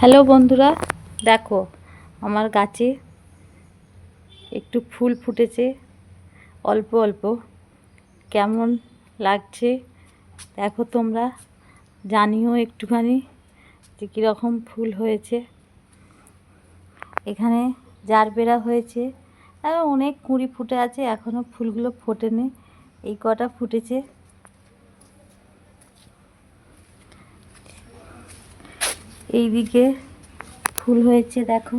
Hello বন্ধুরা, দেখো আমার গাছে একটু ফুল ফুটেছে অল্প অল্প। কেমন লাগছে দেখো তোমরা, জানিও একটুখানি যে কীরকম ফুল হয়েছে। এখানে জারবেরা হয়েছে, আর অনেক কুঁড়ি ফুটে আছে, এখনও ফুলগুলো ফোটেনি, এই কটা ফুটেছে। এইদিকে ফুল হয়েছে দেখো,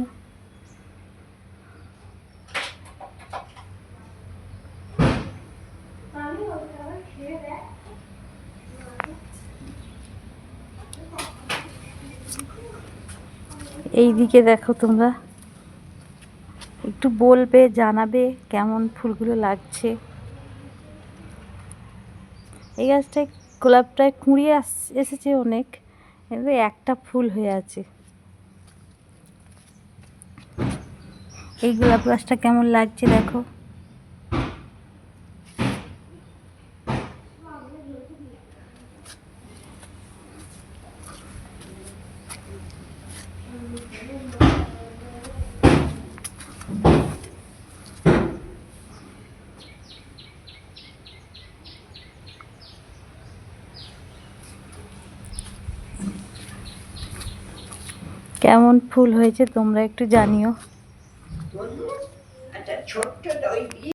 এইদিকে দেখো তোমরা, একটু বলবে, জানাবে কেমন ফুলগুলো লাগছে। এই গাছটায় গোলাপটায় কুঁড়ি এসেছে অনেক, কিন্তু একটা ফুল হয়ে আছে। এই গোলাপ গাছটা কেমন লাগছে দেখো। কেমন ফুল হয়েছে তোমরা একটু জানিও।